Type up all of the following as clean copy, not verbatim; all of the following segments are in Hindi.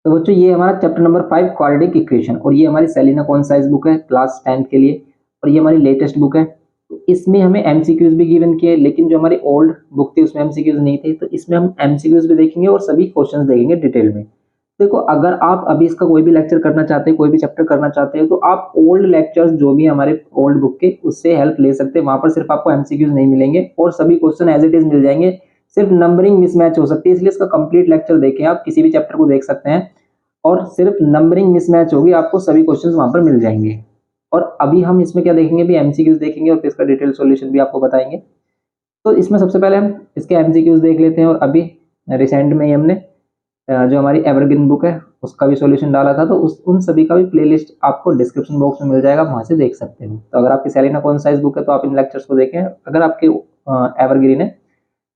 तो बच्चों ये हमारा चैप्टर नंबर 5 क्वाड्रेटिक इक्वेशन, और ये हमारी सेलिना कॉन्साइज बुक है क्लास 10th के लिए, और ये हमारी लेटेस्ट बुक है। तो इसमें हमें एमसीक्यूज भी गिवन किए, लेकिन जो हमारी ओल्ड बुक थी उसमें एमसीक्यूज नहीं थे, तो इसमें हम एमसीक्यूज भी देखेंगे और सभी क्वेश्चंस देखेंगे डिटेल में। देखो, अगर आप अभी इसका कोई भी लेक्चर करना चाहते हैं, कोई भी चैप्टर करना चाहते हैं, तो आप ओल्ड लेक्चर्स जो भी हमारे ओल्ड बुक के, उससे हेल्प ले सकते हैं। वहां पर सिर्फ आपको एमसीक्यूज नहीं मिलेंगे और सभी क्वेश्चन एज इट इज मिल जाएंगे, सिर्फ नंबरिंग मिसमैच हो सकती है, इसलिए इसका कंप्लीट लेक्चर देखें। आप किसी भी चैप्टर को देख सकते हैं और सिर्फ नंबरिंग मिसमैच होगी, आपको सभी क्वेश्चंस वहां पर मिल जाएंगे। और अभी हम इसमें क्या देखेंगे, भी एमसीक्यूज देखेंगे और फिर इसका डिटेल सॉल्यूशन भी आपको बताएंगे। तो इसमें सबसे पहले हम इसके एमसीक्यूज देख लेते हैं, और अभी रिसेंट में ही हमने जो हमारी एवरग्रीन बुक है उसका भी सॉल्यूशन डाला था, तो उन सभी का भी प्लेलिस्ट आपको डिस्क्रिप्शन बॉक्स में मिल जाएगा, वहां से देख सकते हो। तो अगर आपकी सेलिना कॉन्साइज बुक है तो आप इन लेक्चर्स को देखें, अगर आपके एवरग्रीन है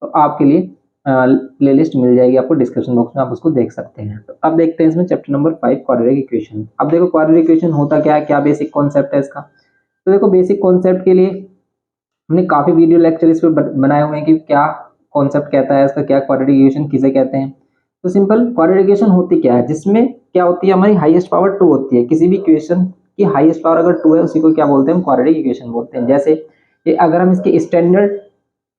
तो आपके लिए प्लेलिस्ट मिल जाएगी आपको डिस्क्रिप्शन बॉक्स में, आप उसको देख सकते हैं। तो अब देखते हैं इसमें चैप्टर नंबर 5 क्वाड्रेटिक इक्वेशन। अब देखो क्वाड्रेटिक इक्वेशन होता क्या है, क्या बेसिक कॉन्सेप्ट है इसका। तो देखो, बेसिक कॉन्सेप्ट के लिए हमने काफी वीडियो लेक्चर इस पर बनाए हुए हैं कि क्या कॉन्सेप्ट कहता है इसका, क्या क्वाड्रेटिक इक्वेशन किसे कहते हैं। तो सिंपल क्वाड्रेटिक इक्वेशन होती क्या है, जिसमें क्या होती है, हमारी हाईएस्ट पावर 2 होती है। किसी भी इक्वेशन की हाईएस्ट पावर अगर 2 है, उसी को क्या बोलते हैं, हम क्वाड्रेटिक इक्वेशन बोलते हैं। जैसे ये अगर हम इसके स्टैंडर्ड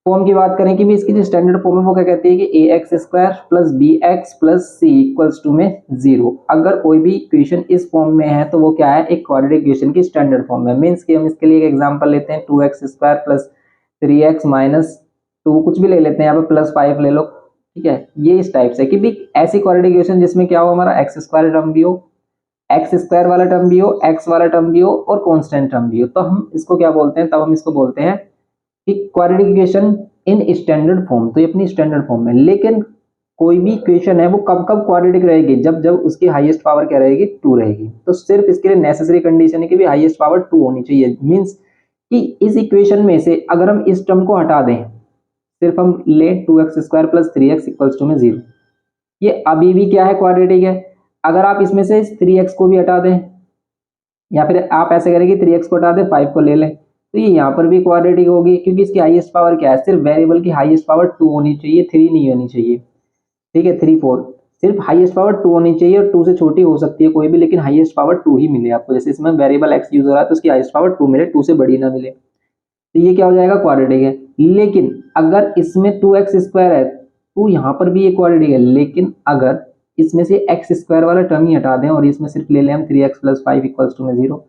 फॉर्म की बात करें कि भी इसकी जो स्टैंडर्ड फॉर्म है वो क्या कहती है कि ax² plus bx plus c equals to में 0। अगर कोई भी इक्वेशन इस फॉर्म में है तो वो क्या है, एक क्वाड्रेटिक इक्वेशन की स्टैंडर्ड फॉर्म है। मींस कि हम इसके लिए एक एग्जांपल लेते हैं, 2x² प्लस 3x माइनस 2, कुछ भी ले लेते हैं, यहाँ पे प्लस 5 ले लो, ठीक है। ये इस टाइप से कि भी ऐसी क्वाड्रेटिक इक्वेशन जिसमें क्या हो, हमारा x² टर्म भी हो, x² वाला टर्म भी हो, x वाला टर्म भी हो और कांस्टेंट टर्म भी हो, तो हम इसको क्या बोलते हैं, तब हम इसको बोलते हैं कि quadratic equation in standard form. तो ये अपनी स्टैंडर्ड फॉर्म है। लेकिन कोई भी इक्वेशन है वो कब कब क्वाड्रेटिक रहेगी, जब जब उसकी हाईएस्ट पावर क्या रहेगी, 2 रहेगी। तो सिर्फ इसके लिए नेसेसरी कंडीशन है कि भी हाईएस्ट पावर 2 होनी चाहिए। मींस कि इस इक्वेशन में से अगर हम इस टर्म को हटा दें, सिर्फ हम ले 2x² plus 3x equals to में 0, ये अभी भी क्या है, क्वाड्रेटिक है। अगर आप इसमें से 3x को भी हटा दें, या फिर आप ऐसे करें कि 3x को हटा दें 5 को ले लें, तो ये यहाँ पर भी क्वाड्रेटिक होगी, क्योंकि इसकी हाईएस्ट पावर क्या है, सिर्फ वेरिएबल की हाईएस्ट पावर 2 होनी चाहिए, 3 नहीं होनी चाहिए, ठीक है। 3 4 सिर्फ हाईएस्ट पावर 2 होनी चाहिए, और 2 से छोटी हो सकती है कोई भी, लेकिन हाईएस्ट पावर 2 ही मिले आपको। जैसे इसमें वेरिएबल x यूज हो रहा है तो उसकी हाईएस्ट पावर 2 मिले, 2 से बड़ी ना मिले, तो ये क्या हो जाएगा, क्वाड्रेटिक है। लेकिन अगर इसमें 2x² है तो यहाँ पर भी ये क्वाड्रेटिक है। लेकिन अगर इसमें से x² वाला टर्म ही हटा दें और इसमें सिर्फ ले लें हम 3x प्लस 5 इक्वल्स टू में 0,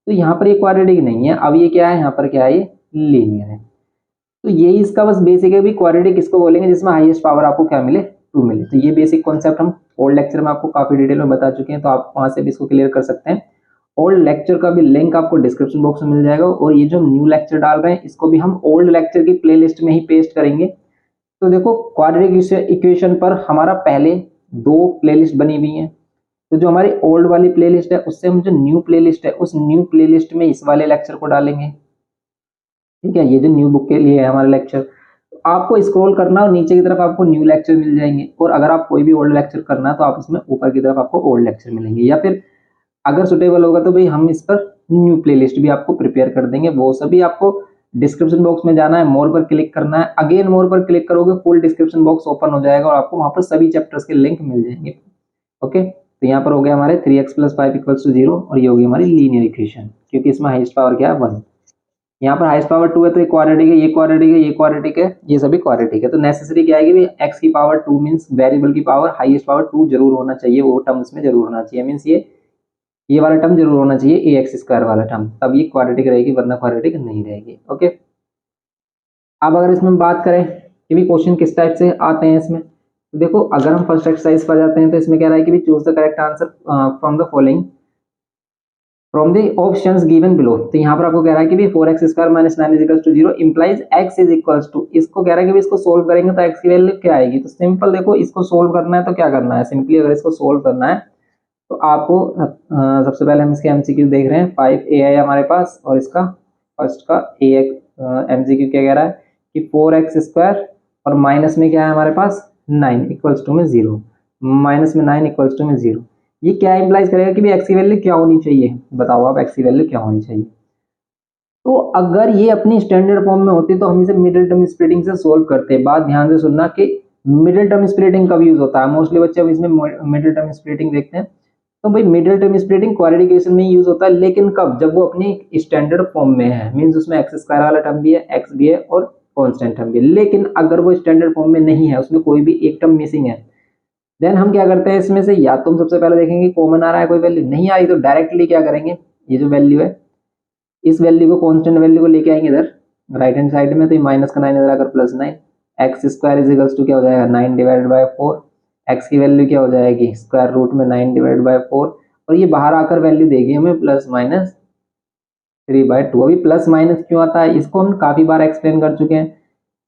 तो यहाँ पर ये क्वाड्रेटिक नहीं है। अब ये क्या है, यहाँ पर क्या है, ये लीनियर है। तो यही इसका बस बेसिक है, भी क्वाड्रेटिक किसको बोलेंगे, जिसमें हाईएस्ट पावर आपको क्या मिले, 2 मिले। तो ये बेसिक कॉन्सेप्ट हम ओल्ड लेक्चर में आपको काफी डिटेल में बता चुके हैं, तो आप वहां से भी इसको क्लियर कर सकते हैं। ओल्ड लेक्चर का भी लिंक आपको डिस्क्रिप्शन बॉक्स में मिल जाएगा, और ये जो न्यू लेक्चर डाल रहे हैं इसको भी हम ओल्ड लेक्चर की प्लेलिस्ट में ही पेस्ट करेंगे। तो देखो, क्वाड्रेटिक इक्वेशन पर हमारा पहले 2 प्लेलिस्ट बनी हुई हैं। तो जो हमारी ओल्ड वाली प्लेलिस्ट है उससे हम जो न्यू प्लेलिस्ट है, उस न्यू प्लेलिस्ट में इस वाले लेक्चर को डालेंगे, ठीक है। ये जो न्यू बुक के लिए है हमारा लेक्चर, तो आपको स्क्रॉल करना और नीचे की तरफ आपको न्यू लेक्चर मिल जाएंगे। और अगर आप कोई भी ओल्ड लेक्चर करना है तो आप उसमें ऊपर की तरफ आपको ओल्ड लेक्चर मिलेंगे, या फिर अगर सुटेबल होगा तो भाई हम इस पर न्यू प्लेलिस्ट भी आपको प्रिपेयर कर देंगे। वो सभी आपको डिस्क्रिप्शन बॉक्स में जाना है, मोर पर क्लिक करना है, अगेन मोर पर क्लिक करोगे फुल डिस्क्रिप्शन बॉक्स ओपन हो जाएगा और आपको वहां पर सभी चैप्टर्स के लिंक मिल जाएंगे। ओके, तो यहाँ पर हो गया हमारे 3x प्लस 5 इक्वल्स टू 0, और ये होगी हमारी लीनियर इक्वेशन, क्योंकि इसमें हाईएस्ट पावर क्या है, 1। यहाँ पर हाईएस्ट पावर 2 है तो ये क्वाड्रेटिक है, ये क्वाड्रेटिक है, ये क्वाड्रेटिक है, ये सभी क्वाड्रेटिक है। तो नेसेसरी क्या आएगी, x की पावर 2 मींस वेरिएबल की पावर हाईएस्ट पावर 2 जरूर होना चाहिए, वो टर्म इसमें जरूर होना चाहिए। मींस ये वाला टर्म जरूर होना चाहिए, ax² वाला टर्म, तब ये क्वाड्रेटिक रहेगी, वरना क्वाड्रेटिक नहीं रहेगी। ओके, अब अगर इसमें बात करें कि भी क्वेश्चन किस टाइप से आते हैं इसमें, तो देखो अगर हम फर्स्ट एक्सरसाइज पर जाते हैं तो इसमें क्या रहा है कि भी choose the correct answer from the following from the options given below. तो यहाँ पर आपको कह रहा है कि भी 4x² minus 9 is equals to 0 implies x is equals to, इसको कह रहा है कि भी इसको सोल्व करेंगे तो x की वैल्यू क्या आएगी। तो सिंपल देखो, इसको सोल्व करना है तो क्या करना है, सिंपली अगर इसको सोल्व करना है तो आपको सबसे पहले हम इसके एमसीक्यू देख रहे हैं। 5a है हमारे पास, और इसका फर्स्ट का एमसीक्यू क्या कह रहा है कि 4x² और माइनस में क्या है हमारे पास 9 इक्वल्स टू में 0, माइनस में 9 इक्वल्स टू में 0। ये क्या इंप्लाइज करेगा कि भी x की वैल्यू क्या होनी चाहिए, बताओ आप x की वैल्यू क्या होनी चाहिए। तो अगर ये अपनी स्टैंडर्ड फॉर्म में होती तो हम इसे मिडिल टर्म स्प्लिटिंग से सोल्व करते। बात ध्यान से सुनना कि मिडिल टर्म स्प्लिटिंग कब यूज होता है? मोस्टली बच्चे अब इसमें मिडिल टर्म स्प्लिटिंग देखते हैं। तो भाई middle term splitting quadratic equation में यूज होता है, लेकिन कब? जब वो अपनी स्टैंडर्ड फॉर्म में है, मींस उसमें एक्स स्क्वायर वाला टर्म भी है, एक्स भी है और कांस्टेंट टर्म भी है। लेकिन अगर वो स्टैंडर्ड फॉर्म में नहीं है, उसमें कोई भी एक टर्म मिसिंग है, देन हम क्या करते हैं इसमें से, या तो हम सबसे पहले देखेंगे कॉमन आ रहा है, कोई वैल्यू नहीं आ रही तो डायरेक्टली क्या करेंगे, ये जो वैल्यू है इस वैल्यू को, कांस्टेंट वैल्यू को लेके आएंगे इधर राइट हैंड साइड में, तो ये माइनस का 9 इधर आकर +9, x square is equals to क्या हो जाएगा 9 डिवाइडेड बाय 4, एक्स की वैल्यू क्या हो जाएगी स्क्वायर रूट में 9 डिवाइडेड बाय 4, और ये बाहर आकर वैल्यू देगी हमें +-3/2। अभी प्लस माइनस क्यों आता है, इसको हम काफी बार एक्सप्लेन कर चुके हैं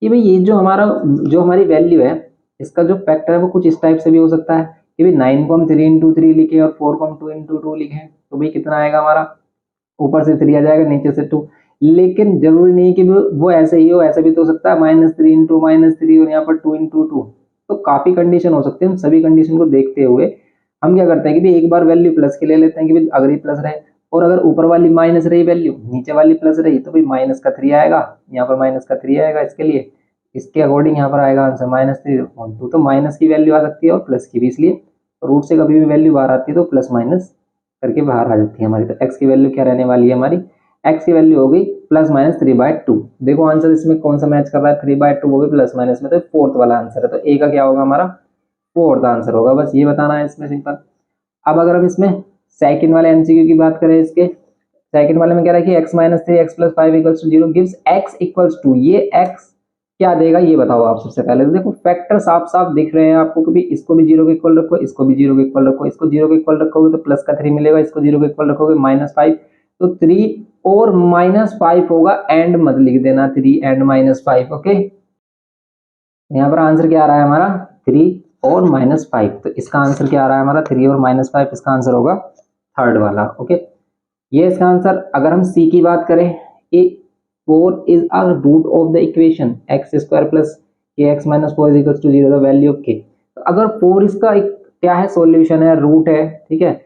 कि भाई ये जो हमारी वैल्यू है, इसका जो फैक्टर है वो कुछ इस टाइप से भी हो सकता है कि भाई 9 को हम 3 × 3 लिखे और 4 को हम 2 × 2 लिखे, तो भाई कितना आएगा हमारा, ऊपर से 3 आ जाएगा, नीचे से 2। लेकिन जरूरी नहीं कि वो ऐसे ही हो, ऐसा भी तो हो सकता है -3 × -3 और यहाँ पर 2 × 2, तो काफी कंडीशन हो सकते हैं। सभी कंडीशन को देखते हुए हम क्या करते हैं कि भाई एक बार वैल्यू प्लस की ले लेते हैं कि भाई अगर ये प्लस रहे, और अगर ऊपर वाली माइनस रही वैल्यू, नीचे वाली प्लस रही, तो भाई माइनस का 3 आएगा, यहाँ पर माइनस का 3 आएगा इसके लिए, इसके अकॉर्डिंग यहाँ पर आएगा आंसर -3/2। तो माइनस की वैल्यू आ सकती है और प्लस की भी, इसलिए रूट से कभी भी वैल्यू बाहर आती है तो प्लस माइनस करके बाहर आ जाती है हमारी। तो x की वैल्यू क्या रहने वाली है हमारी, x की वैल्यू हो गई +-3/2। देखो आंसर इसमें कौन सा मैच कर रहा है, 3/2 वो भी प्लस माइनस में, तो फोर्थ वाला आंसर है, तो ए का क्या होगा हमारा फोर्थ आंसर होगा, बस ये बताना है इसमें सिंपल। अब अगर हम इसमें सेकंड वाले एमसीक्यू की बात करें, इसके सेकंड वाले में क्या रखिए x-3 x + 5 = 0 गिव्स x = 2, ये x क्या देगा ये बताओ आप सबसे पहले। तो देखो फैक्टर साफ साफ दिख रहे हैं आपको कि इसको भी 0 के इक्वल रखो, इसको भी 0 के इक्वल रखो, इसको 0 के इक्वल रखोगे तो प्लस का 3 मिलेगा, इसको 0 के इक्वल रखोगे -5, तो 3 और -5 होगा, एंड मत लिख देना 3 एंड -5, ओके। यहाँ पर आंसर क्या आ रहा है हमारा 3 और -5, तो इसका आंसर क्या आ रहा है हमारा 3 और -5, इसका आंसर होगा थर्ड वाला, ओके। ये इसका आंसर। अगर हम सी की बात करें, ए 4 is a root of the equation x² + kx - 4 = 0, the value of k। तो अगर 4 इसका क्या है, सॉल्यूशन है, रूट है, ठीक है,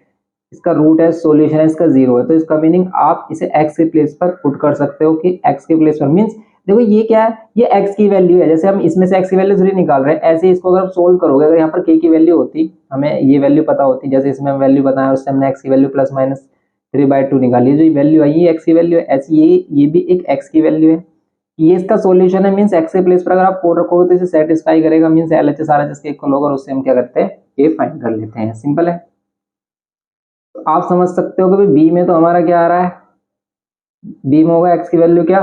इसका रूट है, सॉल्यूशन है, इसका 0 है, तो इसका मीनिंग आप इसे x के प्लेस पर पुट कर सकते हो कि x के प्लेस पर मींस देखो ये क्या है, ये x की वैल्यू है, जैसे हम इसमें से x की वैल्यू 3 निकाल रहे हैं, ऐसे इसको अगर आप सोल्व करोगे, अगर यहाँ पर k की वैल्यू होती, हमें ये वैल्यू पता होती, जैसे इसमें हम वैल्यू बताया उससे हमने x की वैल्यू +-3/2 निकाली, जो वैल्यू आई ये x की वैल्यू है, ऐसी ये भी एक x की वैल्यू है, ये इसका सॉल्यूशन है, मींस x के प्लेस पर अगर आप 4 रखोगे तो इसे सेटिस्फाई करेगा, मींस LHS RHS के इक्वल होगा, और उससे हम क्या करते हैं k फाइंड कर लेते हैं, सिंपल है। तो आप समझ सकते हो कि बी में तो हमारा क्या आ रहा है, बी में होगा x की वैल्यू क्या,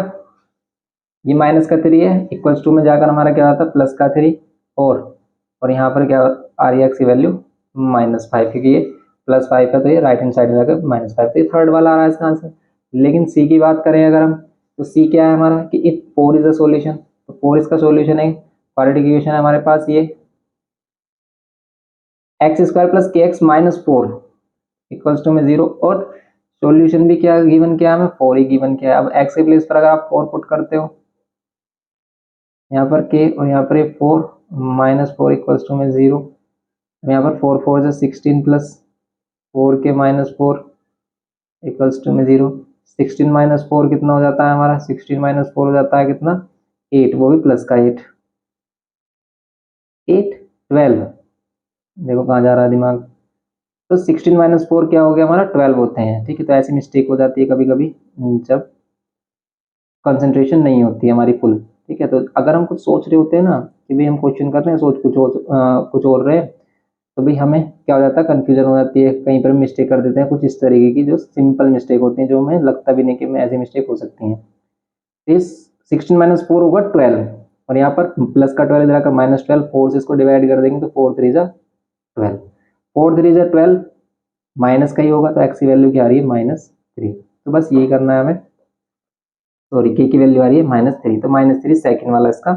ये -3 है, इक्वल्स टू में जाकर हमारा क्या आता है +3, और यहाँ पर क्या आ रही है x की वैल्यू -5, क्योंकि ये +5 है तो ये राइट हैंड साइड में जाकर -5, तो ये थर्ड वाला आ रहा है इसका आंसर। लेकिन सी की बात करें अगर हम, तो सी क्या है हमारा कि इफ 4 इज अ सॉल्यूशन, तो 4 इसका सॉल्यूशन है, क्वाड्रेटिक इक्वेशन है हमारे पास ये x² + kx - 4 इक्वल्स टू में 0, और सॉल्यूशन भी क्या गिवन किया हमें 4 ही गिवन किया है। अब x के प्लेस पर अगर आप 4 पुट करते हो, यहाँ पर k और यहाँ पर 4 -4 इक्वल्स टू में 0, यहाँ पर 4 4 से 16 + 4k - 4 इक्वल्स टू में 0, 16 - 4 कितना हो जाता है हमारा, 16 - 4 हो जाता है कितना 8, वो भी प्लस का 8, 12, देखो कहाँ जा रहा है दिमाग, तो 16 - 4 क्या हो गया हमारा 12 होते हैं, ठीक है। तो ऐसी मिस्टेक हो जाती है कभी कभी जब कंसंट्रेशन नहीं होती है हमारी फुल, ठीक है। तो अगर हम कुछ सोच रहे होते हैं ना कि भाई हम क्वेश्चन कर रहे हैं, सोच कुछ और रहे, तो भाई हमें क्या हो जाता है कन्फ्यूजन हो जाती है, कहीं पर मिस्टेक कर देते हैं कुछ इस तरीके की जो सिंपल मिस्टेक होती है, जो हमें लगता भी नहीं कि हमें ऐसी मिस्टेक हो सकती है। इस 16 - 4 होगा 12, और यहाँ पर प्लस का 12 इधर आकर -12, 4 से इसको डिवाइड कर देंगे तो 4 3 जा 12, 4 3 जा 12, माइनस का ही होगा, तो x की वैल्यू क्या आ रही है -3, तो बस यही करना है हमें, सॉरी k की वैल्यू आ रही है -3, तो -3 सेकंड वाला इसका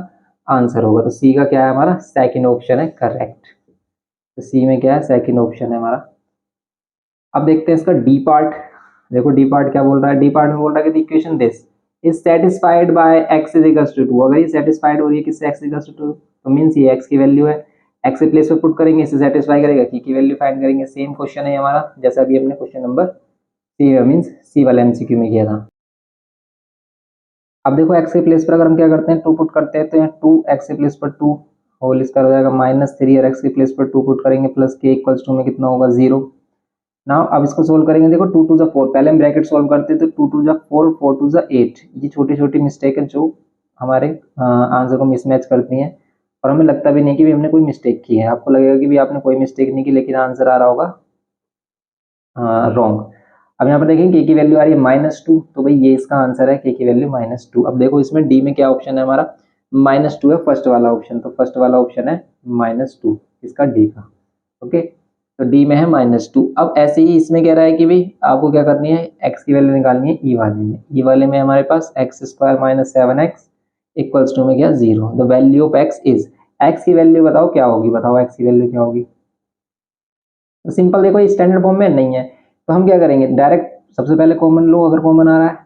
आंसर होगा। तो सी का क्या है हमारा सेकंड ऑप्शन है करेक्ट, तो सी में क्या है सेकंड ऑप्शन है हमारा। अब देखते हैं इसका डी पार्ट, देखो डी पार्ट क्या बोल रहा है, डी पार्ट में बोल रहा है कि equation this is satisfied by x = 2, अगर ये सेटिस्फाइड हो रही है किससे x = 2, तो मींस ये x की वैल्यू है, x के प्लेस पे पुट करेंगे, इसे सेटिस्फाई करेगा, की वैल्यू फाइंड करेंगे, सेम क्वेश्चन है हमारा जैसा अभी हमने question number C means C वाला एमसीक्यू में किया था। अब देखो x के प्लेस पर अगर हम क्या करते हैं 2 पुट करते हैं, तो यहाँ 2 x के प्लेस पर 2 होल स्क्वायर हो जाएगा -3 और एक्स के प्लेस पर 2 पुट करेंगे प्लस के इक्वल्स टू में कितना होगा 0। नाउ अब इसको सोल्व करेंगे, देखो 2 टू ज़ा 4, पहले हम ब्रैकेट सोल्व करते थे 2 टू ज़ा 4 4 टू ज़ा 8। ये छोटी छोटी मिस्टेक है जो हमारे आंसर को मिसमैच करती हैं और हमें लगता भी नहीं कि भी हमने कोई मिस्टेक की है। आपको लगेगा कि भी आपने कोई मिस्टेक नहीं की लेकिन आंसर आ रहा होगा रॉन्ग। अब यहाँ पर देखेंगे के की वैल्यू आ रही है -2, तो भाई ये इसका आंसर है, के की वैल्यू -2। अब देखो इसमें डी में क्या ऑप्शन है हमारा, -2 है फर्स्ट वाला ऑप्शन, तो फर्स्ट वाला ऑप्शन है -2 इसका डी का। ओके, तो डी में है -2। अब ऐसे ही इसमें कह रहा है कि भाई आपको क्या करनी है, एक्स की वैल्यू निकालनी है ई वाले में। ई वाले में हमारे पास x² - 7x इक्वल्स टू में क्या 0। The value of x is, x की वैल्यू बताओ क्या होगी, बताओ एक्स की वैल्यू क्या होगी। तो सिंपल देखो स्टैंडर्ड फॉर्म में नहीं है तो हम क्या करेंगे, डायरेक्ट सबसे पहले कॉमन लो अगर कॉमन आ रहा है।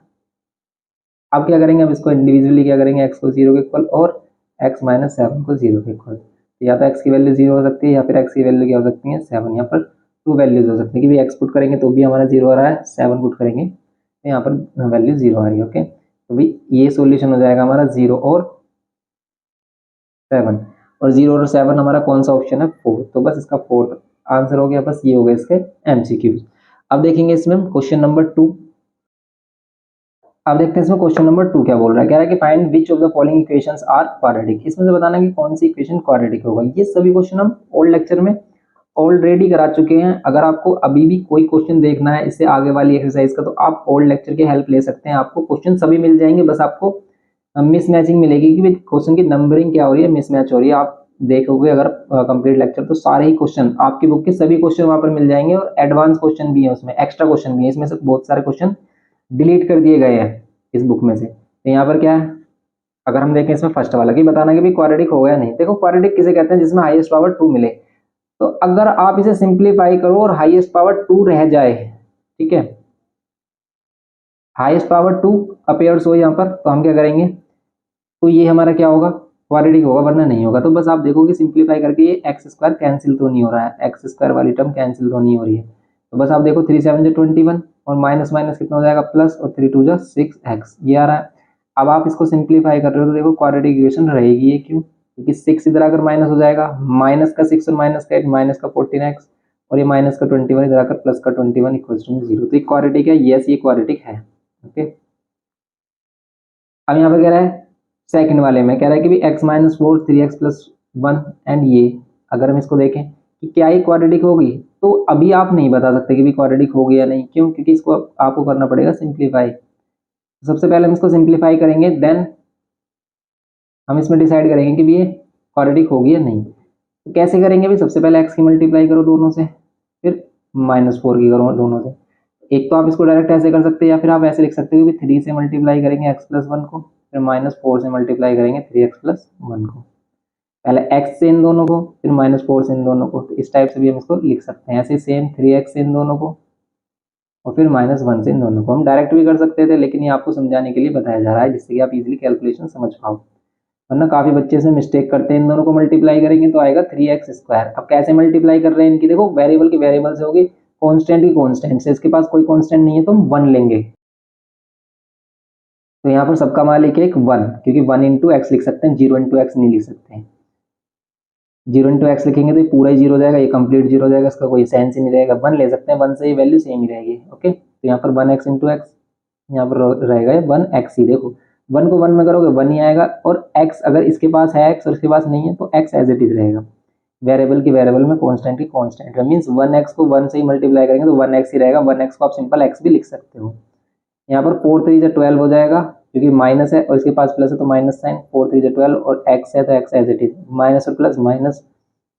अब क्या करेंगे, अब इसको इंडिविजुअली क्या करेंगे, एक्स को 0 के इक्वल और x - 7 को 0 के इक्वल। या तो एक्स की वैल्यू 0 हो सकती है या फिर एक्स की वैल्यू क्या हो सकती है 7। यहाँ पर 2 वैल्यूज हो सकती है कि भाई एक्स पुट करेंगे तो भी हमारा 0 आ रहा है, 7 पुट करेंगे तो यहाँ पर वैल्यू 0 आ रही है। ओके, तो भाई ये सोल्यूशन हो जाएगा हमारा 0 और 7, और 0 और 7 हमारा कौन सा ऑप्शन है 4, तो बस इसका 4th आंसर हो गया। बस ये हो गया इसके एमसीक्यूज। अब देखेंगे इसमें क्वेश्चन नंबर 2। अब देखते हैं इसमें क्वेश्चन नंबर 2 क्या बोल रहा है, कह रहा है कि find which of the following equations are quadratic. इसमें से बताना कि कौन सी इक्वेशन क्वाड्रेटिक होगा। ये सभी क्वेश्चन हम ओल्ड लेक्चर में ऑलरेडी करा चुके हैं। अगर आपको अभी भी कोई क्वेश्चन देखना है इससे आगे वाली एक्सरसाइज का तो आप ओल्ड लेक्चर की हेल्प ले सकते हैं, आपको क्वेश्चन सभी मिल जाएंगे। बस आपको मिसमैचिंग मिलेगी कि क्वेश्चन की नंबरिंग क्या हो रही है, मिसमैच हो रही है। आप देखोगे अगर कंप्लीट लेक्चर तो सारे ही क्वेश्चन आपकी बुक के सभी क्वेश्चन वहां पर मिल जाएंगे और एडवांस क्वेश्चन भी है उसमें, एक्स्ट्रा क्वेश्चन भी है। इसमें से बहुत सारे क्वेश्चन डिलीट कर दिए गए हैं इस बुक में से। तो यहाँ पर क्या है, अगर हम देखें इसमें फर्स्ट वाला कि बताना कि भी क्वाड्रेटिक होगा या नहीं। देखो क्वाड्रेटिक किसे कहते हैं, जिसमें हाईएस्ट पावर 2 मिले। तो अगर आप इसे सिंप्लीफाई करो और हाईएस्ट पावर 2 रह जाए, ठीक है, हाईएस्ट पावर 2 अपीयर्स हो यहाँ पर, तो हम क्या करेंगे, तो ये हमारा क्या होगा क्वाड्रेटिक होगा, वरना नहीं होगा। तो बस आप देखो कि सिंप्लीफाई करके ये x² कैंसिल तो नहीं हो रहा है, x² वाली टर्म कैंसिल तो नहीं हो रही है। तो बस आप देखो 3 7 21 और माइनस माइनस कितना हो जाएगा प्लस, और 3 2 6x ये आ रहा है। अब आप इसको सिंप्लीफाई कर रहे हो तो देखो क्वाड्रेटिक इक्वेशन रहेगी ये, क्यों, क्योंकि 6 इधर आकर माइनस हो जाएगा, माइनस का 6 और माइनस का 8 माइनस का 14x और ये माइनस का 21 इधर आकर प्लस का 21 इक्वल टू 0। तो ये क्वाड्रेटिक है, यस ये क्वाड्रेटिक है। ओके, अब यहाँ पे कह रहा है सेकंड वाले में कह रहा है कि भी x - 4 3x + 1 एंड ये, अगर हम इसको देखें कि क्या ये क्वाड्रेटिक होगी, तो अभी आप नहीं बता सकते कि भी क्वाड्रेटिक होगी या नहीं। क्यों, क्योंकि इसको आपको करना पड़ेगा सिंप्लीफाई। सबसे पहले हम इसको सिंप्लीफाई करेंगे, देन हम इसमें डिसाइड करेंगे कि भी ये क्वाड्रेटिक होगी या नहीं। तो कैसे करेंगे भी, सबसे पहले x की मल्टीप्लाई करो दोनों से, फिर -4 की करो दोनों से। एक तो आप इसको डायरेक्ट ऐसे कर सकते हैं या फिर आप ऐसे लिख सकते हो कि 3 से मल्टीप्लाई करेंगे x + 1 को, फिर -4 से मल्टीप्लाई करेंगे 3x + 1 को। पहले x से इन दोनों को, फिर -4 से इन दोनों को। तो इस टाइप से भी हम इसको लिख सकते हैं। ऐसे सेम 3x से इन दोनों को और फिर -1 से इन दोनों को। हम डायरेक्ट भी कर सकते थे लेकिन ये आपको समझाने के लिए बताया जा रहा है जिससे कि आप इजीली कैलकुलेशन समझ पाओ, वरना काफी बच्चे से मिस्टेक करते हैं। इन दोनों को मल्टीप्लाई करेंगे तो आएगा 3x²। अब कैसे मल्टीप्लाई कर रहे हैं इनकी, देखो वेरिएबल की वेरिएबल से होगी, कांस्टेंट की कांस्टेंट से। इसके पास कोई कांस्टेंट नहीं है तो हम 1 लेंगे। तो यहाँ पर सबका मालिक एक 1, क्योंकि 1 × x लिख सकते हैं, 0 × x नहीं लिख सकते हैं। 0 × x लिखेंगे तो ये पूरा ही 0 हो जाएगा, ये कंप्लीट 0 हो जाएगा, इसका कोई सेंस ही नहीं रहेगा। 1 ले सकते हैं, 1 से ये वैल्यू सेम ही रहेगी। ओके, तो यहाँ पर 1x × x, यहाँ पर रहेगा 1x ही। देखो 1 को 1 में करोगे 1 ही आएगा, और x अगर इसके पास है x और इसके पास नहीं है तो x एज इट इज रहेगा। वेरिएबल की वेरिएबल में कांस्टेंट की कांस्टेंट मींस 1x को 1 से ही मल्टीप्लाई करेंगे तो 1x ही रहेगा। 1x को आप सिंपल x भी लिख सकते हो। यहाँ पर 4 3 × 12 हो जाएगा, क्योंकि माइनस है और इसके पास प्लस है तो माइनस साइन, 4 3 × 12 और x है तो x as it is, minus और प्लस माइनस,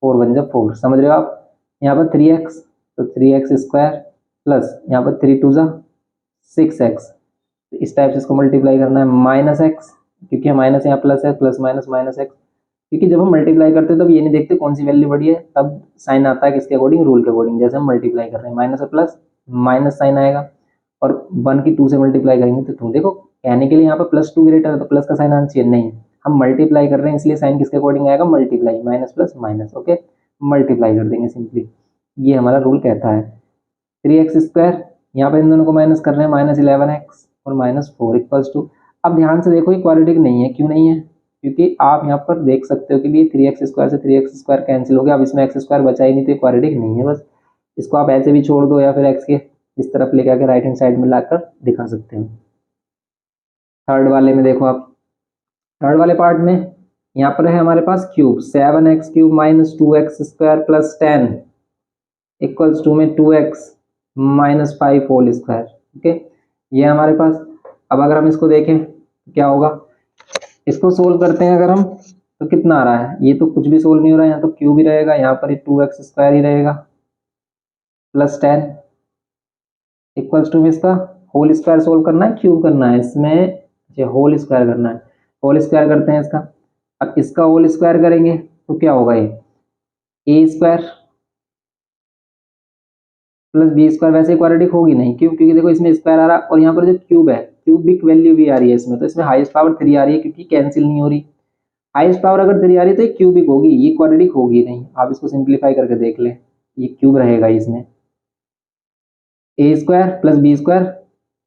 4 1 = 4। समझ रहे हो आप। यहाँ पर 3x तो 3x² प्लस यहाँ पर 3 2 = 6x। इस टाइप से इसको मल्टीप्लाई करना है, -x क्योंकि माइनस यहाँ प्लस है, प्लस माइनस -x। क्योंकि जब हम मल्टीप्लाई करते हैं तब ये नहीं देखते कौन सी वैल्यू बड़ी है, तब साइन आता है किसके अकॉर्डिंग, रूल के अकॉर्डिंग। जैसे हम मल्टीप्लाई कर रहे हैं माइनस और प्लस माइनस साइन आएगा, और 1 की 2 से मल्टीप्लाई करेंगे तो 2। देखो कहने के लिए यहाँ पर +2 ग्रेटर है तो प्लस का साइन आना चाहिए, नहीं, हम मल्टीप्लाई कर रहे हैं इसलिए साइन किसके अकॉर्डिंग आएगा, multiply, minus plus minus. Okay, multiply कर देंगे सिंपली, ये हमारा रूल कहता है। 3x², यहाँ पर इन दोनों को माइनस कर रहे हैं, -11x और -4 इक्वल्स टू। अब ध्यान से देखो ये क्वाड्रेटिक नहीं है, क्यों नहीं है, क्योंकि आप यहाँ पर देख सकते हो कि भी 3x² से 3x² कैंसिल हो गया, अब इसमें x² बचा ही नहीं, तो क्वाड्रेटिक नहीं है। बस इसको आप ऐसे भी छोड़ दो या फिर x के इस तरफ लेके आके राइट हैंड साइड में लाकर दिखा सकते हो। थर्ड वाले में देखो आप, थर्ड वाले पार्ट में यहाँ पर है हमारे पास cube 7x³ minus 2x² plus 10 equals to में 2x minus 5 whole square. Okay, ये हमारे पास। अब अगर हम इसको देखें तो क्या होगा, इसको सोल्व करते हैं अगर हम, तो कितना आ रहा है, ये तो कुछ भी सोल्व नहीं हो रहा है, यहाँ तो क्यूब ही रहेगा, यहाँ पर 2x² ही रहेगा प्लस 10 इक्वल्स टू में इसका होल स्क्वायर सोल्व करना है, क्यूब करना है, इसमें होल स्क्वायर करना है। होल स्क्वायर करते हैं इसका। अब इसका होल स्क्वायर करेंगे तो क्या होगा, ये a² प्लस b² वैसे क्वाड्रेटिक होगी नहीं, क्यों, क्योंकि देखो इसमें स्क्वायर आ रहा है और यहाँ पर जो क्यूब है, क्यूबिक वैल्यू भी आ रही है इसमें, तो इसमें हाईएस्ट पावर 3 आ रही है क्योंकि कैंसिल नहीं हो रही। हाईएस्ट पावर अगर 3 आ रही है तो ये क्यूबिक होगी, ये क्वाड्रेटिक होगी नहीं। आप इसको सिंप्लीफाई करके देख लें, ये क्यूब रहेगा इसमें, a² plus b²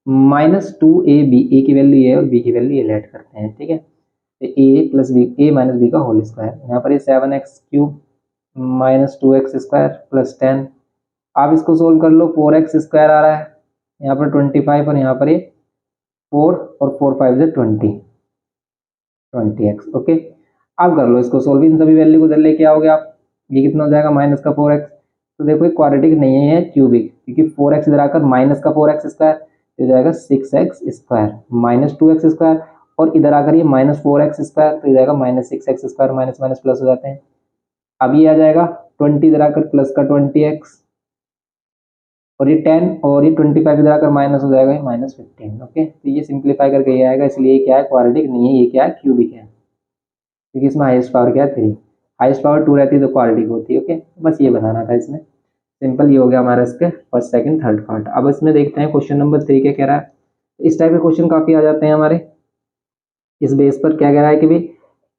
minus 2ab, ए की वैल्यू ये और बी की वैल्यू ये लेट करते हैं, ठीक है। तो a plus B, A minus B का होल स्क्वायर, यहाँ पर ये 7x³ माइनस 2x² प्लस 10। आप इसको सोल्व कर लो, 4x² आ रहा है यहाँ पर 25 और यहाँ पर ये 4 और 4 5 से 20x। ओके, अब कर लो इसको सोल्व, इन सभी वैल्यू को इधर लेके आओगे आप, ये कितना हो जाएगा माइनस का 4x। तो देखो ये क्वाड्रेटिक नहीं है, क्यूबिक, क्योंकि 4x इधर आकर माइनस का 4x² हो जाएगा 6x² माइनस 2x² और इधर आकर ये माइनस 4x² तो हो जाएगा minus 6x² minus minus plus हो जाते हैं। अब ये आ जाएगा 20 इधर आकर प्लस का 20x और ये 10 और ये 25 इधर आकर माइनस हो जाएगा माइनस 15। ओके, तो ये सिंप्लीफाई करके ये आएगा, इसलिए क्या है क्वाड्रेटिक नहीं है, ये क्या है क्यूबिक है, क्योंकि इसमें हाईएस्ट पावर क्या है 3, हाईएस्ट पावर 2 रहती है तो क्वाड्रेटिक होती है। ओके, बस ये बनाना था इसमें, सिंपल ये हो गया हमारा इसके फर्स्ट सेकंड थर्ड पार्ट। अब इसमें देखते हैं क्वेश्चन नंबर 3 क्या कह रहा है। इस टाइप के क्वेश्चन काफी आ जाते हैं हमारे। इस बेस पर क्या कह रहा है कि भाई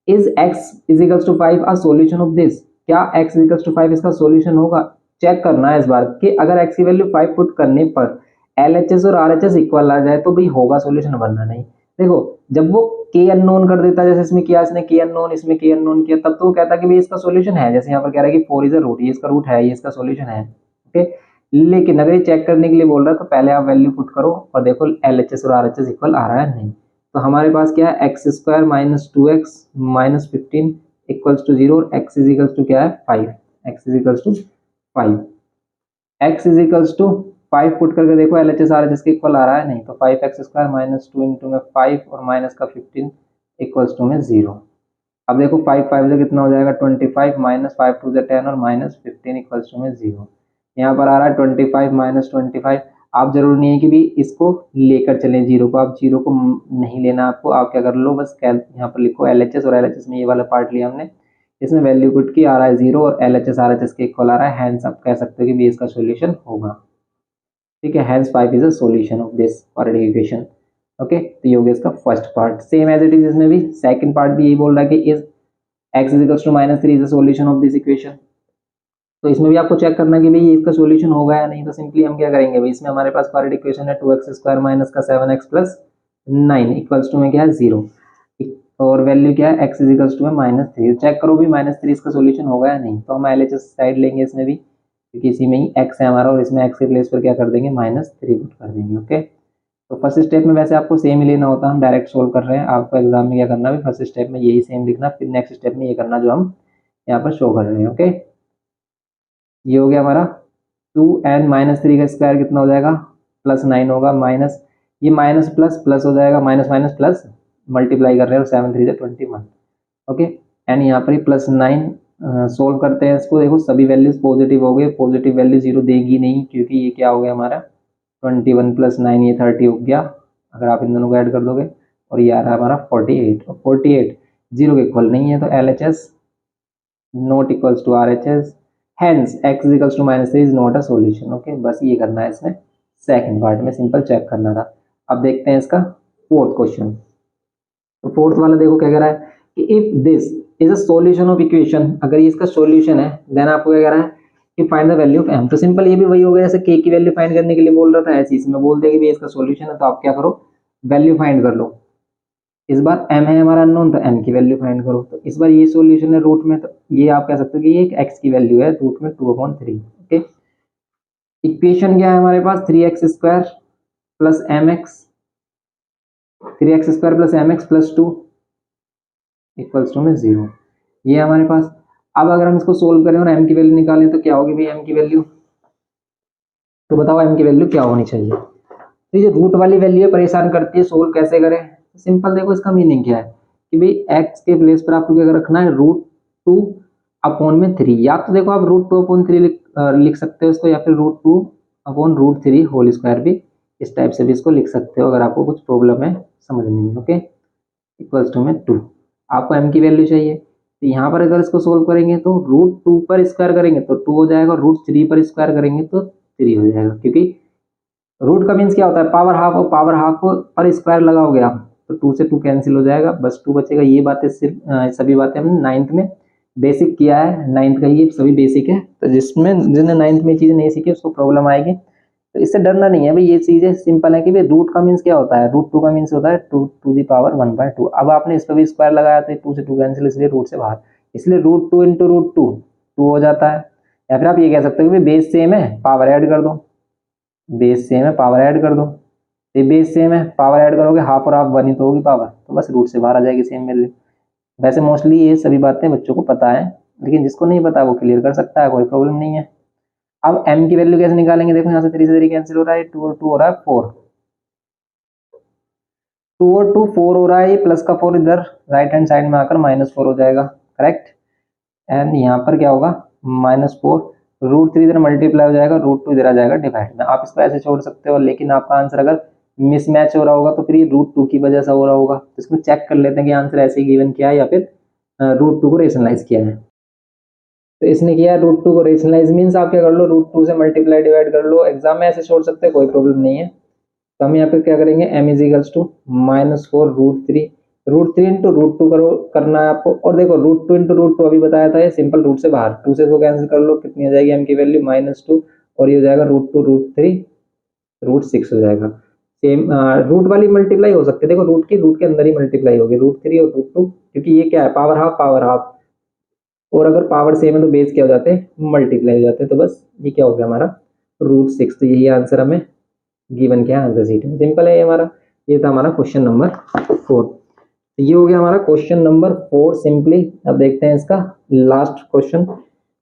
is x is equals to 5 a solution of this, क्या x इज इक्वल्स टू 5 इसका सॉल्यूशन होगा। चेक करना है इस बार कि अगर x की वैल्यू 5 पुट करने पर LHS और RHS इक्वल आ जाए तो भाई होगा सॉल्यूशन, वरना नहीं। देखो जब वो k अननोन कर देता है, जैसे इसमें किया इसने k अननोन, इसमें k अननोन किया, तब तो वो कहता है कि भाई इसका सॉल्यूशन है, जैसे यहाँ पर कह रहा है कि 4 इज अ रूट, ये इसका रूट है, ये इसका सॉल्यूशन है। ओके, लेकिन अगर ये चेक करने के लिए बोल रहा है तो पहले आप वैल्यू पुट करो और देखो LHS और RHS इक्वल आ रहा है नहीं। तो हमारे पास क्या है x² minus 2x minus 15 equals to 0 और x इज इक्वल्स टू क्या है 5, x is equals to 5, x is equals to 5 put करके देखो LHS RHS के इक्वल आ रहा है नहीं, तो 5x² माइनस 2 इंटू में 5 और माइनस का 15 इक्वल्स टू में 0। अब देखो 5 5 से कितना हो जाएगा 25 माइनस 5 2 से 10 और माइनस 15 इक्वल्स टू में 0। यहाँ पर आ रहा है 25 माइनस 25। आप जरूर नहीं है कि भी इसको लेकर चलें जीरो को, आप जीरो को नहीं लेना आपको, आप क्या कर लो बस यहाँ पर लिखो LHS और LHS में ये वाला पार्ट लिया हमने, इसमें वैल्यू पुट की आ रहा है 0 और LHS RHS के इक्वल आ रहा है, हैंस आप कह सकते हो कि भी इसका सॉल्यूशन होगा। ठीक है, hence 5 is a solution of this quadratic equation. Okay, तो ये हो गया इसका first part. Same as it is इसमें भी सेकंड पार्ट भी यही बोल रहा है कि is x is equals to -3 is a solution of this equation. तो इसमें भी आपको चेक करना है कि भाई ये इसका सॉल्यूशन होगा या नहीं। तो सिंपली हम क्या करेंगे भाई, इसमें हमारे पास क्वाड्रेटिक इक्वेशन है 2x² माइनस का 7x प्लस 9 इक्वल्स टू में क्या है 0 और वैल्यू क्या है x इज इक्वल्स टू है -3। चेक करो भी -3 इसका सॉल्यूशन होगा या नहीं। तो हम LHS साइड लेंगे इसमें भी, क्योंकि इसी में ही x है हमारा और इसमें x के प्लेस पर क्या कर देंगे -3 पुट कर देंगे। ओके, तो फर्स्ट स्टेप में वैसे आपको सेम ही लेना होता है, हम डायरेक्ट सोल्व कर रहे हैं। आपको एग्जाम में क्या करना है, फर्स्ट स्टेप में यही सेम लिखना, फिर नेक्स्ट स्टेप में ये करना जो हम यहाँ पर शो कर रहे हैं। ओके, ये हो गया हमारा 2n माइनस 3 का स्क्वायर कितना हो जाएगा +9 होगा, माइनस ये माइनस प्लस प्लस हो जाएगा, माइनस माइनस प्लस मल्टीप्लाई कर रहे हैं और 7 3 से 21। ओके, एंड यहाँ पर ही +9 सोल्व करते हैं इसको। देखो सभी वैल्यूज पॉजिटिव हो गए, पॉजिटिव वैल्यू 0 देगी नहीं क्योंकि ये क्या हो गया हमारा 21 + 9 ये 30 हो गया अगर आप इन दोनों को ऐड कर दोगे, और ये आ रहा है हमारा 48 और 48 0 के इक्वल नहीं है, तो LHS not equals to RHS, hence x is equals to -3 is not a solution। Okay, बस ये करना है इसमें, सेकंड पार्ट में सिंपल चेक करना था। अब देखते हैं इसका फोर्थ क्वेश्चन। तो फोर्थ वाला देखो क्या कह रहा है कि if this is a solution of equation, अगर ये इसका सॉल्यूशन है देन आपको क्या कह रहा है कि find the value of m। तो सिंपल ये भी वही हो गया जैसे k की वैल्यू फाइंड करने के लिए बोल रहा था, ऐसे इसमें बोल दे कि इसका सॉल्यूशन है तो आप क्या करो वैल्यू फाइंड कर लो। इस बार m है हमारा अननोन, तो m की वैल्यू फाइंड करो। तो इस बार ये सॉल्यूशन है रूट में, तो ये आप कह सकते हो कि ये एक x की वैल्यू है रूट में 2/3। ओके, इक्वेशन क्या है हमारे पास, 3x² plus mx, 3x² plus mx plus 2 equals to में 0, ये है हमारे पास। अब अगर हम इसको सोल्व करें और m की वैल्यू निकालें तो क्या होगी भाई m की वैल्यू, तो बताओ m की वैल्यू क्या होनी चाहिए। तो ये रूट वाली वैल्यू परेशान करती है, सोल्व कैसे करें। सिंपल देखो, इसका मीनिंग क्या है कि भाई x के प्लेस पर आपको क्या रखना है, √2/3, या तो देखो आप √2/3 लिख सकते हो इसको, या फिर √2/√3 होल स्क्वायर भी इस टाइप से भी इसको लिख सकते हो अगर आपको कुछ प्रॉब्लम है समझने में। ओके, इक्वल्स टू में 2, आपको m की वैल्यू चाहिए। तो यहाँ पर अगर इसको सोल्व करेंगे तो √2 पर स्क्वायर करेंगे तो 2 हो जाएगा, √3 पर स्क्वायर करेंगे तो 3 हो जाएगा, क्योंकि रूट का मीन्स क्या होता है, पावर हाफ, और पावर हाफ पर स्क्वायर लगाओगे आप तो 2 से 2 कैंसिल हो जाएगा, बस 2 बचेगा। ये बातें सिर्फ सभी बातें हमने 9th में बेसिक किया है, 9th का ये सभी बेसिक है। तो जिसने 9th में चीज़ें नहीं सीखी उसको प्रॉब्लम आएगी, तो इससे डरना नहीं है भाई, ये चीज़ें सिंपल है कि भाई रूट का मीन्स क्या होता है, √2 का मीन्स होता है 2 to the power 1/2। अब आपने इस पर भी स्क्वायर लगाया तो 2 से 2 कैंसिल, इसलिए रूट से बाहर, इसलिए √2 × √2 2 हो जाता है। या फिर आप ये कह सकते हो कि बेस सेम है, पावर ऐड कर दो, बेस सेम है पावर ऐड कर दो, ये बेस सेम है पावर ऐड करोगे हाफ और हाफ 1 ही तो होगी पावर, तो बस रूट से बाहर आ जाएगी सेम वैल्यू। वैसे मोस्टली ये सभी बातें बच्चों को पता है, लेकिन जिसको नहीं पता वो क्लियर कर सकता है, कोई प्रॉब्लम नहीं है। अब m की वैल्यू कैसे निकालेंगे, देखो यहाँ से 3 से 3 कैंसिल हो रहा है, 2 और 2 हो रहा है 4, 2 और 2 4 हो रहा है, ये प्लस का 4 इधर राइट हैंड साइड में आकर -4 हो जाएगा, करेक्ट। एंड यहाँ पर क्या होगा, -4, √3 इधर मल्टीप्लाई हो जाएगा, √2 इधर आ जाएगा डिवाइड में। आप इसको ऐसे छोड़ सकते हो, लेकिन आपका आंसर अगर मिसमैच हो रहा होगा तो फिर ये √2 की वजह से हो रहा होगा, तो इसमें चेक कर लेते हैं कि आंसर ऐसे ही गिवन किया है या फिर √2 को रेशनलाइज किया है। तो इसने किया √2 को रेशनलाइज, मीन्स आप क्या कर लो, √2 से मल्टीप्लाई डिवाइड कर लो, एग्जाम में ऐसे छोड़ सकते हैं, कोई प्रॉब्लम नहीं है। तो हम यहाँ पे क्या करेंगे, m इजिकल्स टू -4 √3 इंटू √2 करो, करना है आपको। और देखो √2 इंटू √2 अभी बताया था, ये सिंपल रूट से बाहर, 2 से इसको कैंसिल कर लो, कितनी आ जाएगी m की वैल्यू -2, और ये हो जाएगा √2 √3 √6 हो जाएगा। सेम रूट वाली मल्टीप्लाई हो सकती है, देखो रूट के अंदर ही मल्टीप्लाई होगी, √3 और √2, क्योंकि ये क्या है, पावर हाफ, और अगर पावर सेम है तो बेस क्या हो जाते हैं, मल्टीप्लाई हो जाते हैं। तो बस ये क्या हो गया हमारा √6, तो यही आंसर हमें गिवन क्या है, आंसर सीट है, सिंपल है ये हमारा। ये था हमारा क्वेश्चन नंबर 4, ये हो गया हमारा क्वेश्चन नंबर 4 सिंपली। अब देखते हैं इसका लास्ट क्वेश्चन,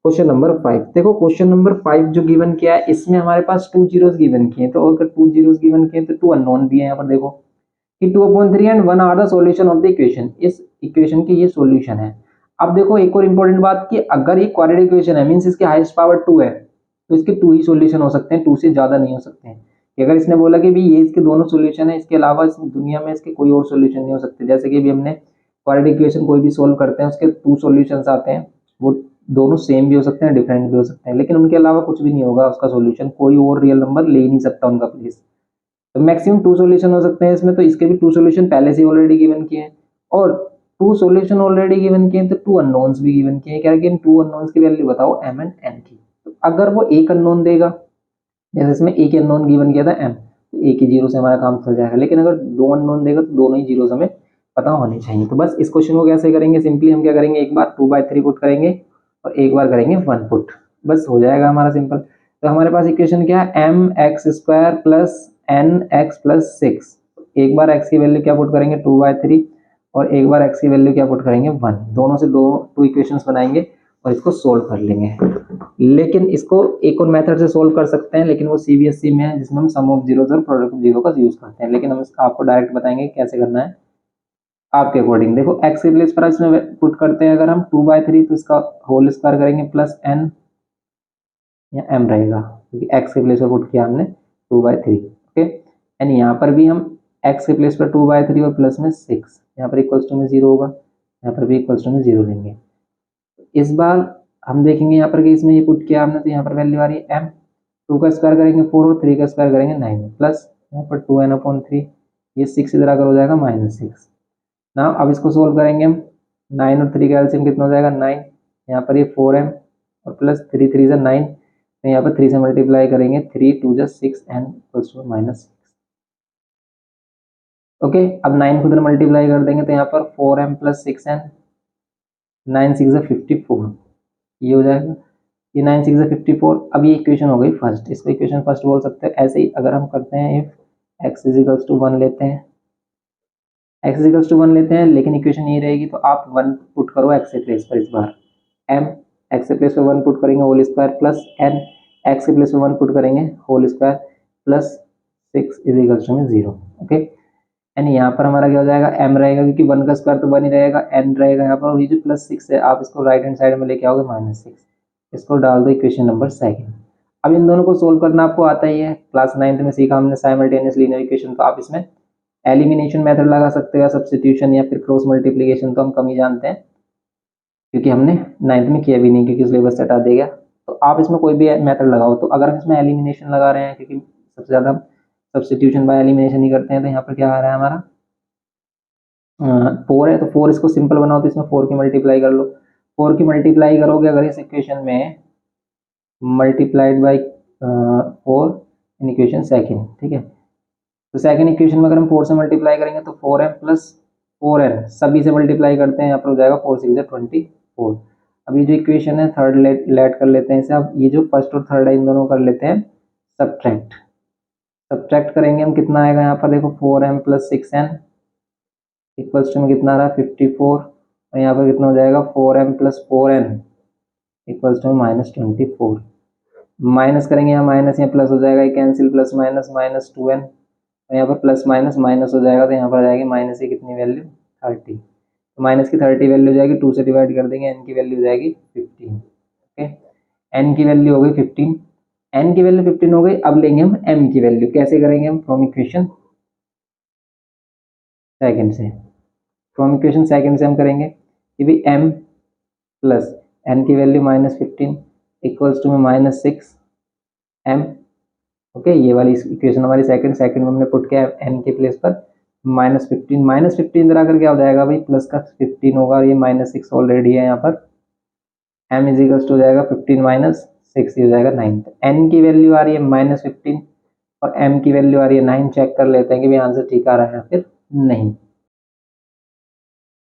क्वेश्चन नंबर 5। देखो क्वेश्चन नंबर 5 जो गिवन किया है, इसमें हमारे पास 2 जीरोस गिवन किए हैं, तो अगर 2 जीरोस गिवन किए तो 2 अननोन भी है। यहाँ पर देखो कि 2/3 and 1 are the solution of the equation, इस इक्वेशन की ये सॉल्यूशन है। अब देखो एक और इंपॉर्टेंट बात कि अगर ये क्वाड्रेटिक इक्वेशन है, मींस इसकी हाईएस्ट पावर 2 है, तो इसके 2 ही सॉल्यूशन हो सकते हैं, 2 से ज्यादा नहीं हो सकते हैं। कि अगर इसने बोला कि भी ये इसके दोनों सॉल्यूशन है, इसके अलावा इस दुनिया में इसके कोई और सॉल्यूशन नहीं हो सकते, जैसे कि भी हमने क्वाड्रेटिक इक्वेशन कोई भी सोल्व करते हैं उसके 2 सॉल्यूशंस आते हैं, वो दोनों सेम भी हो सकते हैं, डिफरेंट भी हो सकते हैं, लेकिन उनके अलावा कुछ भी नहीं होगा उसका सॉल्यूशन, कोई और रियल नंबर ले ही नहीं सकता उनका प्लेस। तो मैक्सिमम 2 सॉल्यूशन हो सकते हैं इसमें, तो इसके भी 2 सॉल्यूशन पहले से ऑलरेडी गिवन किए हैं, और 2 सॉल्यूशन ऑलरेडी गिवन किए हैं तो 2 अननोन्स भी गिवन किए हैं। क्या कि इन 2 अननोन्स की वैल्यू बताओ m एंड n की। तो अगर वो एक अननोन देगा, जैसे इसमें एक अननोन गिवन किया था m, तो एक ही जीरो से हमारा काम चल जाएगा, लेकिन अगर 2 अननोन देगा तो दोनों ही जीरो हमें पता होने चाहिए। तो बस इस क्वेश्चन को कैसे करेंगे, सिंपली हम क्या करेंगे, एक बार 2/3 पुट करेंगे और एक बार करेंगे 1 पुट, बस हो जाएगा हमारा सिंपल। तो हमारे पास इक्वेशन क्या है, mx² प्लस nx प्लस 6, एक बार x की वैल्यू क्या पुट करेंगे 2/3, और एक बार x की वैल्यू क्या पुट करेंगे 1, दोनों से 2 इक्वेशंस बनाएंगे और इसको सोल्व कर लेंगे। लेकिन इसको एक और मेथड से सोल्व कर सकते हैं, लेकिन वो सीबीएसई में है, जिसमें हम सम ऑफ जीरोस और प्रोडक्ट ऑफ जीरो का यूज करते हैं, लेकिन हम आपको डायरेक्ट बताएंगे कैसे करना है आपके अकॉर्डिंग। देखो एक्स के प्लेस पर इसमें पुट करते हैं अगर हम 2/3, तो इसका होल स्क्वायर करेंगे प्लस n या m रहेगा, क्योंकि x के प्लेस पर पुट किया हमने 2/3। ओके, एंड यहाँ पर भी हम x के प्लेस पर 2/3 और प्लस में 6, यहाँ पर इक्वल्स टू में 0 होगा, यहाँ पर भी इक्वल्स टू में 0 लेंगे। इस बार हम देखेंगे यहाँ पर कि इसमें ये पुट किया हमने, तो यहाँ पर वैल्यू आ रही है m, 2 का स्क्वायर करेंगे 4 और 3 का स्क्वायर करेंगे 9, प्लस यहाँ पर 2n/3, ये 6 इधर आकर हो जाएगा -6। ना अब इसको सोल्व करेंगे हम, 9 और 3 का एलसीएम कितना हो जाएगा 9, यहाँ पर ये 4m और प्लस 3 3 से 9, तो यहाँ पर 3 से मल्टीप्लाई करेंगे, 3 2 6 n = -6। ओके, अब 9 को उधर मल्टीप्लाई कर देंगे तो यहाँ पर 4m प्लस 6n, 9 6 54, ये हो जाएगा। ये 9 6 54। अब ये इक्वेशन हो गई फर्स्ट, इसको इक्वेशन फर्स्ट बोल सकते हैं। ऐसे ही अगर हम करते हैं इफ x इजिकल्स टू 1 लेते हैं, x इजिकल्स टू 1 लेते हैं, लेकिन इक्वेशन ये रहेगी तो आप 1 पुट करो x के प्लेस पर, इस बार m x के प्लेस पर 1 पुट करेंगे whole square plus n x के प्लेस पर 1 पुट करेंगे whole square plus 6 equals to में 0। ओके, एंड यहाँ पर हमारा क्या हो जाएगा, m रहेगा क्योंकि 1 का स्क्वायर तो 1 ही रहेगा, n रहेगा यहाँ पर, और ये जो प्लस 6 है आप इसको राइट हैंड साइड में लेके आओगे -6, इसको डाल दो इक्वेशन नंबर सेकंड। अब इन दोनों को सोल्व करना आपको आता ही है, क्लास 9th में सीखा हमने साइमल्टेनियस लीनियर इक्वेशन। तो आप इसमें एलिमिनेशन मेथड लगा सकते हो या सब्स्टिट्यूशन या फिर क्रॉस मल्टीप्लिकेशन, तो हम कम ही जानते हैं क्योंकि हमने 9th में किया भी नहीं क्योंकि सिलेबस से हटा देगा। तो आप इसमें कोई भी मेथड लगाओ। तो अगर हम इसमें एलिमिनेशन लगा रहे हैं, क्योंकि सबसे ज़्यादा हम सब्स्टिट्यूशन बाय एलिमिनेशन ही करते हैं, तो यहाँ पर क्या आ रहा है हमारा 4 है, तो 4 इसको सिंपल बनाओ तो इसमें 4 की मल्टीप्लाई कर लो। 4 की मल्टीप्लाई करोगे अगर इस इक्वेशन में multiplied by 4 in equation second, ठीक है। तो सेकंड इक्वेशन में अगर हम 4 से मल्टीप्लाई करेंगे तो 4m प्लस 4n सभी से मल्टीप्लाई करते हैं, यहाँ पर हो जाएगा 4 6 24। अब ये जो इक्वेशन है थर्ड लेट कर लेते हैं इसे। अब ये जो फर्स्ट और थर्ड है इन दोनों कर लेते हैं सब्ट्रैक्ट। सब्ट्रैक्ट करेंगे हम, कितना आएगा यहाँ पर देखो 4m plus 6n equals to में कितना आ रहा है 54, और यहाँ पर कितना हो जाएगा 4m plus 4n equals to -24। Minus करेंगे यहाँ माइनस, यहाँ प्लस हो जाएगा, ये कैंसिल, प्लस माइनस -2n, और यहाँ पर प्लस माइनस माइनस हो जाएगा तो यहाँ पर आ जाएगी माइनस की कितनी वैल्यू 30। तो माइनस की 30 वैल्यू हो जाएगी, 2 से डिवाइड कर देंगे, n की वैल्यू हो जाएगी 15। ओके, n की वैल्यू हो गई 15, n की वैल्यू 15 हो गई। अब लेंगे हम m की वैल्यू, कैसे करेंगे हम, फ्रॉम इक्वेशन सेकंड से। फ्रॉम इक्वेशन सेकंड से हम करेंगे कि भाई m प्लस n की वैल्यू -15 इक्वल्स टू में -6m। ओके, ये वाली इक्वेशन हमारी सेकंड में हमने पुट किया n के प्लेस पर -15 इधर आकर क्या हो जाएगा भाई, प्लस का 15 होगा, और ये -6 ऑलरेडी है यहाँ पर, m इज इक्वल्स टू हो जाएगा 15 -6, हो जाएगा 9। तो n की वैल्यू आ रही है -15 और m की वैल्यू आ रही है 9। चेक कर लेते हैं कि भाई आंसर ठीक आ रहा है या फिर नहीं।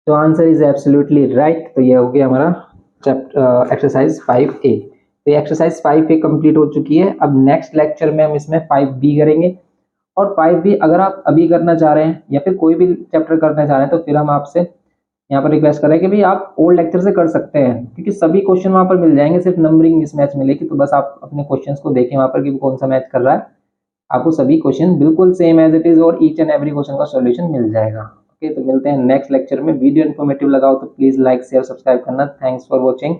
तो आंसर इज एब्सोल्युटली राइट। तो ये हो गया हमारा चैप्टर एक्सरसाइज 5A। तो ये एक्सरसाइज 5A कंप्लीट हो चुकी है। अब नेक्स्ट लेक्चर में हम इसमें 5B करेंगे, और 5B अगर आप अभी करना चाह रहे हैं या फिर कोई भी चैप्टर करना चाह रहे हैं तो फिर हम आपसे यहाँ पर रिक्वेस्ट कर रहे हैं कि भाई आप ओल्ड लेक्चर से कर सकते हैं, क्योंकि सभी क्वेश्चन वहाँ पर मिल जाएंगे, सिर्फ नंबरिंग मिसमैच मिलेगी। तो बस आप अपने क्वेश्चंस को देखें वहाँ पर कि कौन सा मैच कर रहा है, आपको सभी क्वेश्चन बिल्कुल सेम एज इट इज और ईच एंड एवरी क्वेश्चन का सॉल्यूशन मिल जाएगा। ओके, तो मिलते हैं नेक्स्ट लेक्चर में। वीडियो इन्फॉर्मेटिव लगाओ तो प्लीज लाइक शेयर सब्सक्राइब करना। Thanks for watching.